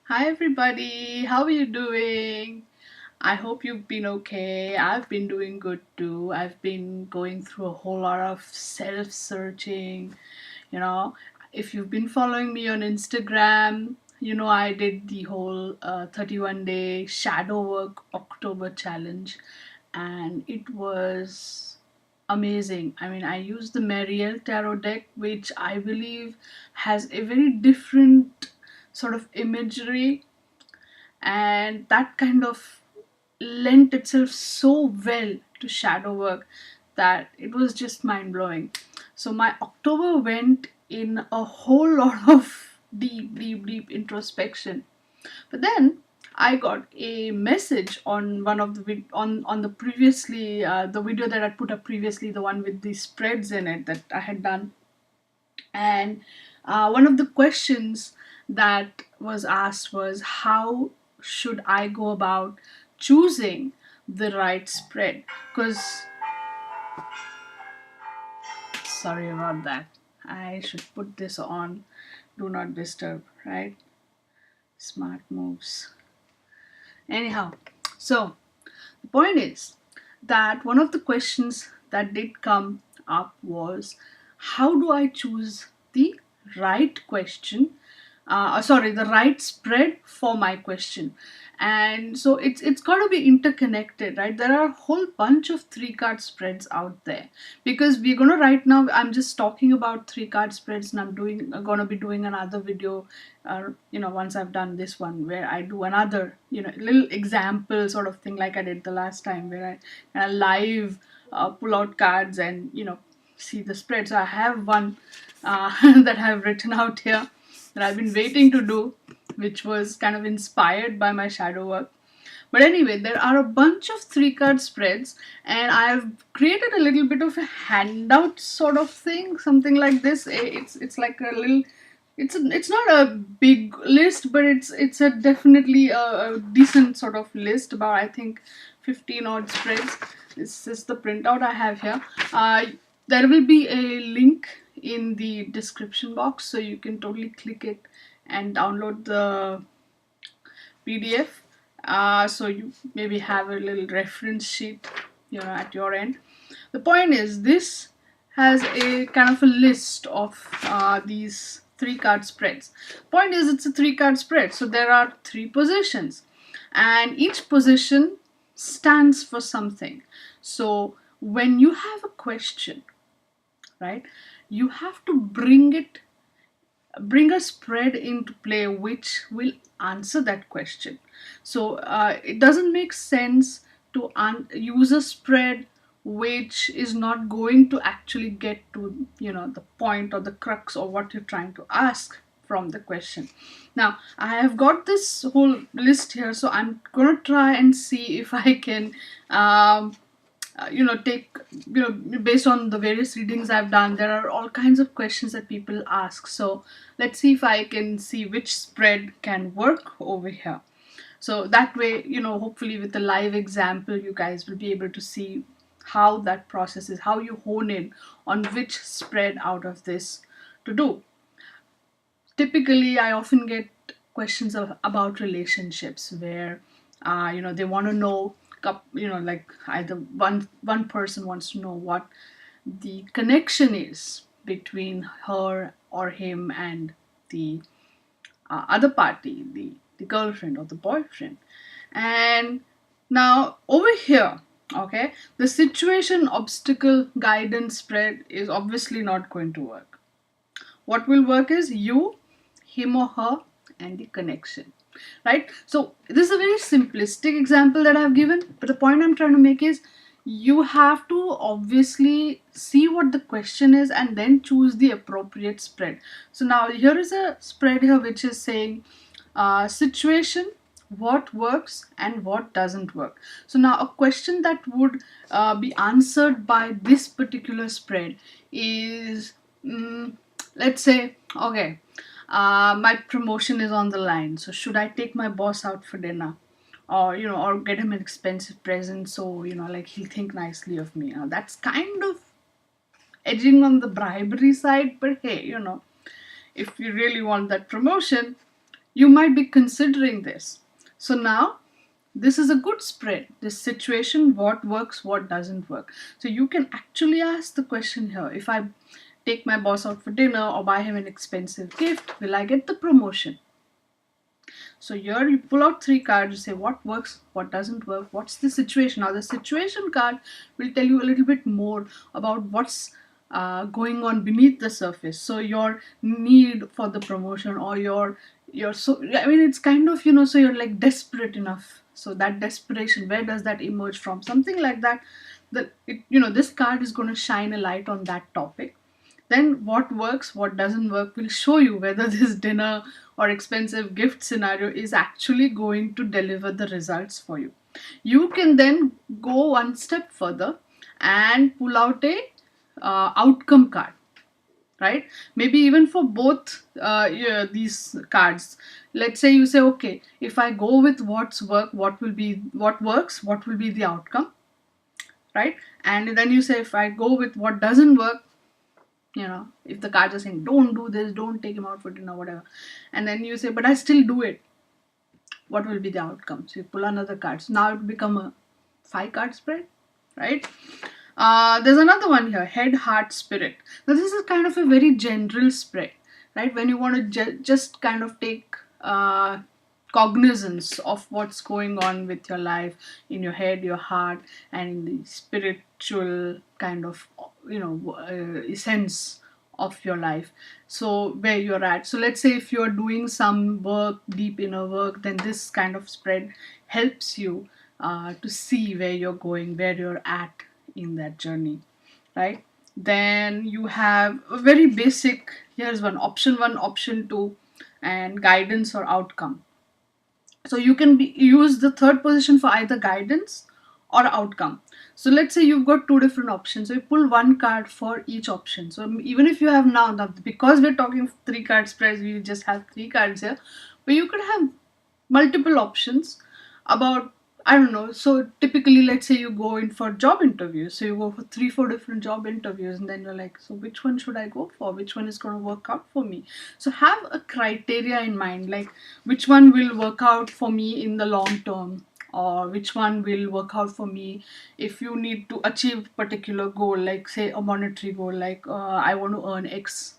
Hi everybody, how are you doing? I hope you've been okay. I've been doing good too. I've been going through a whole lot of self searching. You know, if you've been following me on Instagram, I did the whole 31-day shadow work October challenge, and it was amazing. I mean, I used the Mariel Tarot deck, which I believe has a very different sort of imagery, and that kind of lent itself so well to shadow work that it was just mind blowing. So my October went in a whole lot of deep introspection. But then I got a message on one of the on the previously the video that I put up previously, the one with the spreads in it that I had done, and one of the questions that was asked was, how should I go about choosing the right spread? Because, sorry about that, I should put this on do not disturb, right? Smart moves. Anyhow, so the point is that one of the questions that did come up was, how do I choose the right question? The right spread for my question. And so it's got to be interconnected, right? There are a whole bunch of three card spreads out there, because we're going to, right now I'm just talking about three card spreads, and I'm going to be doing another video, once I've done this one, where I do another, little example sort of thing like I did the last time, where I live pull out cards and see the spread. So I have one that I've written out here that I've been waiting to do, which was kind of inspired by my shadow work. But anyway, there are a bunch of three card spreads, and I've created a little bit of a handout sort of thing, something like this. It's like a little. It's not a big list, but it's a definitely a decent sort of list, about I think 15 odd spreads. This is the printout I have here. There will be a link in the description box, so you can totally click it and download the PDF. So you maybe have a little reference sheet, at your end. The point is, this has a kind of a list of these three card spreads. Point is, it's a three card spread, so there are three positions, and each position stands for something. So when you have a question, right, you have to bring a spread into play which will answer that question. So it doesn't make sense to use a spread which is not going to actually get to the point or the crux of what you're trying to ask from the question. Now I have got this whole list here, so I'm gonna try and see if I can take, based on the various readings I've done, there are all kinds of questions that people ask. So let's see if I can see which spread can work over here. So that way, hopefully with a live example, you guys will be able to see how that process is, how you hone in on which spread out of this to do. Typically, I often get questions about relationships where, they want to know, like either one person wants to know what the connection is between her or him and the other party, the girlfriend or the boyfriend. And now over here, okay, the situation obstacle guidance spread is obviously not going to work. What will work is you, him or her, and the connection, right? So this is a very simplistic example that I've given, but the point I'm trying to make is, you have to obviously see what the question is and then choose the appropriate spread. So now here is a spread here which is saying situation, what works and what doesn't work. So now a question that would be answered by this particular spread is, let's say, okay, my promotion is on the line, so should I take my boss out for dinner, or or get him an expensive present, so like he'll think nicely of me? That's kind of edging on the bribery side, but hey, if you really want that promotion, you might be considering this. So now this is a good spread. This situation, what works, what doesn't work. So you can actually ask the question here: if I take my boss out for dinner or buy him an expensive gift, will I get the promotion? So here you pull out 3 cards, you say what works, what doesn't work, what's the situation. Now the situation card will tell you a little bit more about what's going on beneath the surface. So your need for the promotion, or your so I mean it's kind of, so you're like desperate enough. So that desperation, where does that emerge from? Something like that. This card is going to shine a light on that topic. Then what works, what doesn't work will show you whether this dinner or expensive gift scenario is actually going to deliver the results for you. You can then go one step further and pull out a outcome card, right? Maybe even for both these cards. Let's say you say, okay, if I go with what works, what will be the outcome, right? And then you say, if I go with what doesn't work, if the cards are saying don't do this, don't take him out for dinner, whatever, and then you say but I still do it, what will be the outcome? So you pull another card. So now it will become a 5-card spread, right? There's another one here: head, heart, spirit. Now this is kind of a very general spread, right? When you want to just kind of take cognizance of what's going on with your life, in your head, your heart, and in the spiritual kind of essence of your life. So where you're at. So let's say if you're doing some work, deep inner work, then this kind of spread helps you to see where you're going, where you're at in that journey, right? Then you have a very basic, here's option 1, option 2, and guidance or outcome. So you can use the third position for either guidance or outcome. So let's say you've got 2 different options. So you pull 1 card for each option. So even if you have now because we're talking 3-card spreads, we just have 3 cards here, but you could have multiple options about, I don't know. So typically, let's say you go in for job interviews. So you go for 3-4 different job interviews, and then you're like, so which one should I go for? Which one is going to work out for me? So have a criteria in mind, like which one will work out for me in the long term, or which one will work out for me if you need to achieve particular goal, like say a monetary goal, like I want to earn X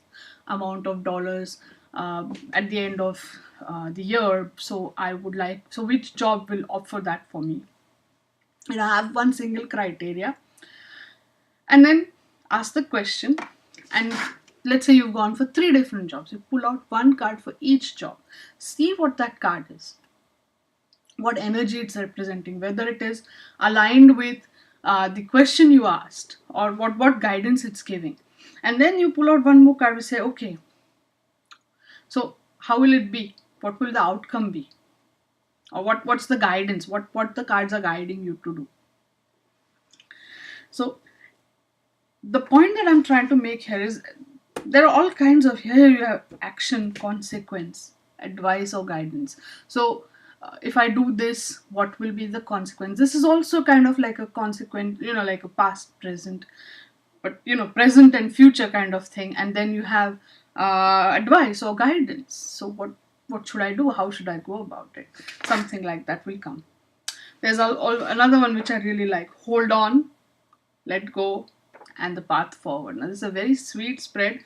amount of dollars at the end of the year. So I would like, so which job will offer that for me? And I have one single criteria, and then ask the question. And let's say you've gone for 3 different jobs. You pull out 1 card for each job. See what that card is, what energy it's representing, whether it is aligned with the question you asked, or what guidance it's giving. And then you pull out 1 more card and say, okay, so how will it be? What will the outcome be? Or what's the guidance? What the cards are guiding you to do? So the point that I'm trying to make here is there are all kinds of, here you have action, consequence, advice, or guidance. So if I do this, what will be the consequence? This is also kind of like a consequence, like a past, present, but present and future kind of thing. And then you have advice or guidance. So what should I do? How should I go about it? Something like that will come. There's another one which I really like: hold on, let go, and the path forward. Now this is a very sweet spread,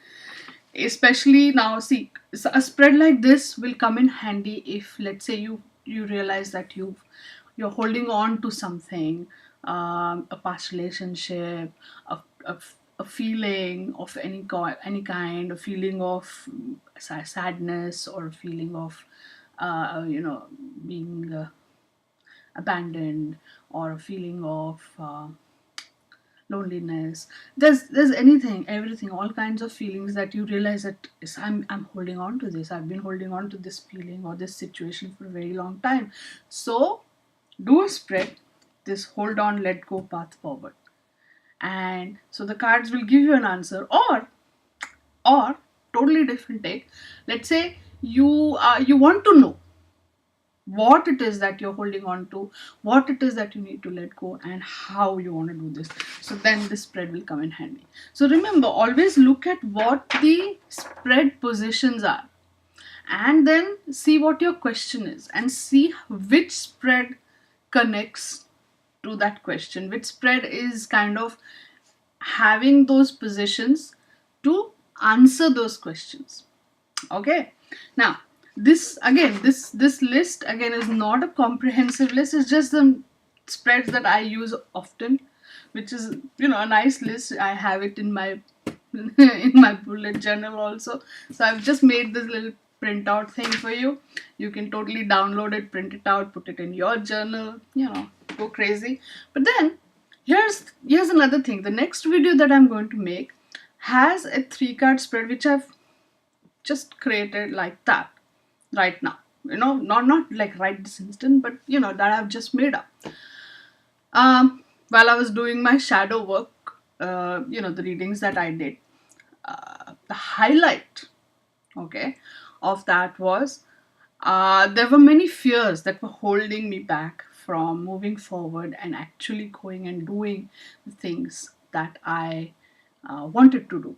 especially now. See, a spread like this will come in handy if, let's say, you realize that you're holding on to something, a past relationship, a feeling of any kind, a feeling of sadness, or a feeling of being abandoned, or a feeling of loneliness. There's everything, all kinds of feelings that you realize that I'm holding on to this. I've been holding on to this feeling or this situation for a very long time. So do a spread, this hold on, let go, path forward. And so the cards will give you an answer, or totally different take. Let's say you want to know what it is that you're holding on to, what it is that you need to let go, and how you want to do this. So then this spread will come in handy. So remember, always look at what the spread positions are, and then see what your question is and see which spread connects to that question, which spread is kind of having those positions to answer those questions. Okay, now this again, this list again is not a comprehensive list, it's just the spreads that I use often, which is, you know, a nice list. I have it in my in my bullet journal also. So I've just made this little printout thing for you. You can totally download it, print it out, put it in your journal, you know, go crazy. But then here's another thing. The next video that I'm going to make has a 3-card spread which I've just created like that right now. You know, not like right this instant, but you know, that I've just made up. While I was doing my shadow work, you know, the readings that I did, the highlight, okay, of that was there were many fears that were holding me back from moving forward and actually going and doing the things that I wanted to do.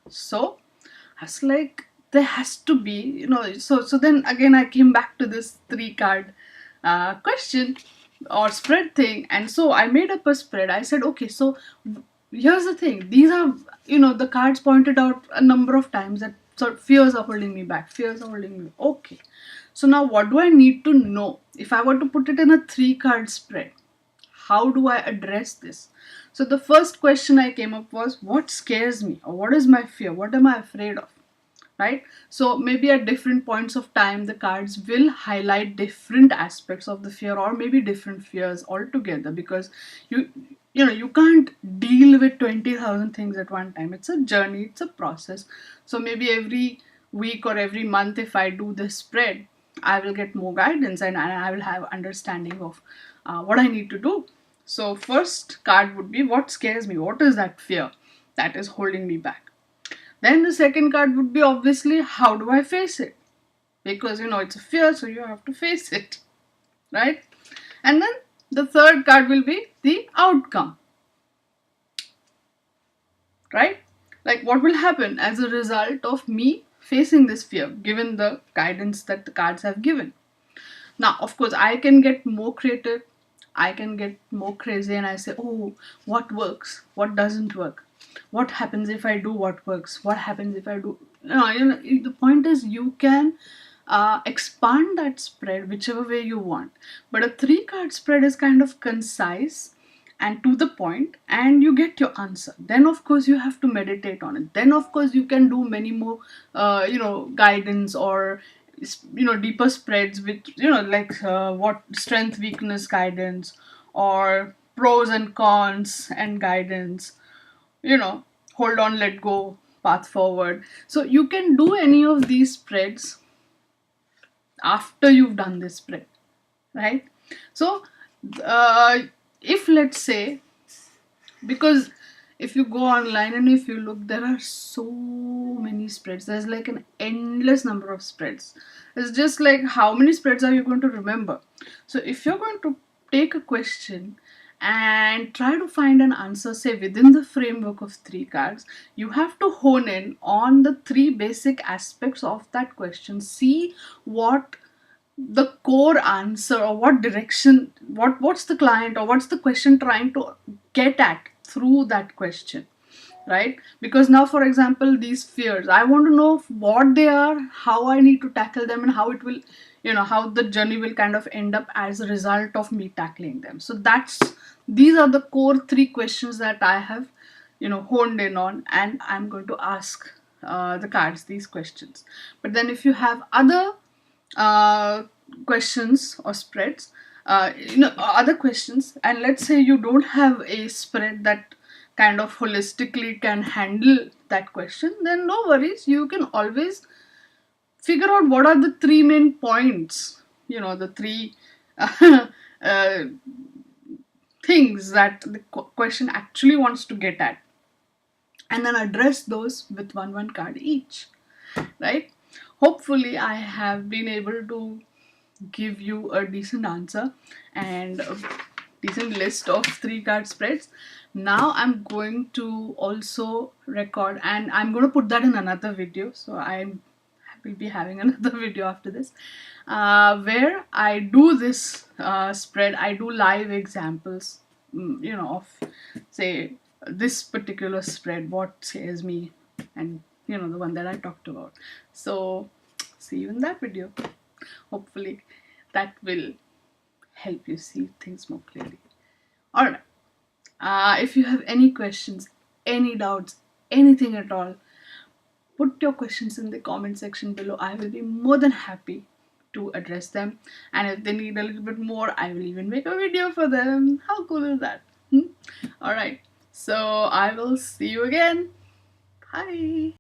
So I was like, there has to be, you know, so then again I came back to this 3-card question or spread thing, and so I made up a spread. I said, okay, so here's the thing, these are, you know, the cards pointed out a number of times that sort of fears are holding me back, fears are holding me. Okay, so now what do I need to know if I were to put it in a 3-card spread? How do I address this? So the first question I came up was, what scares me, or what is my fear, what am I afraid of? Right? So maybe at different points of time the cards will highlight different aspects of the fear, or maybe different fears altogether, because you know, you can't deal with 20,000 things at one time. It's a journey, it's a process. So maybe every week or every month, if I do this spread, I will get more guidance, and I will have understanding of what I need to do. So first card would be, what scares me, what is that fear that is holding me back? Then the second card would be, obviously, how do I face it? Because, you know, it's a fear, so you have to face it, right? And then the third card will be the outcome, right? Like, what will happen as a result of me facing this fear, given the guidance that the cards have given? Now, of course, I can get more creative, I can get more crazy, and I say, oh, what works, what doesn't work? What happens if I do what works? What happens if I do? You know, the point is, you can expand that spread whichever way you want. But a 3-card spread is kind of concise and to the point, and you get your answer. Then, of course, you have to meditate on it. Then, of course, you can do many more, you know, guidance, or you know, deeper spreads with, you know, like what strength weakness guidance, or pros and cons and guidance, you know, hold on, let go, path forward. So you can do any of these spreads after you've done this spread, right? So if, let's say, because if you go online and if you look, there are so many spreads, there's like an endless number of spreads. It's just like, how many spreads are you going to remember? So if you're going to take a question and try to find an answer, say within the framework of 3 cards, you have to hone in on the 3 basic aspects of that question. See what the core answer, or what direction, what's the client or what's the question trying to get at through that question, right? Because now, for example, these fears, I want to know what they are, how I need to tackle them, and how it will, you know, how the journey will kind of end up as a result of me tackling them. So these are the core 3 questions that I have, you know, honed in on, and I'm going to ask the cards these questions. But then if you have other questions or spreads, you know, other questions, and let's say you don't have a spread that kind of holistically can handle that question, then no worries, you can always figure out what are the 3 main points, you know, the 3 uh, things that the question actually wants to get at, and then address those with one card each, right? Hopefully I have been able to give you a decent answer and a decent list of 3 card spreads. Now I'm going to also record, and I'm going to put that in another video. So I will be having another video after this, where I do this spread. I do live examples, of, say, this particular spread, what scares me, and the one that I talked about. So see you in that video. Hopefully that will help you see things more clearly. Alright. If you have any questions, any doubts, anything at all, put your questions in the comment section below. I will be more than happy to address them. And if they need a little bit more, I will even make a video for them. How cool is that? Alright. So I will see you again. Bye.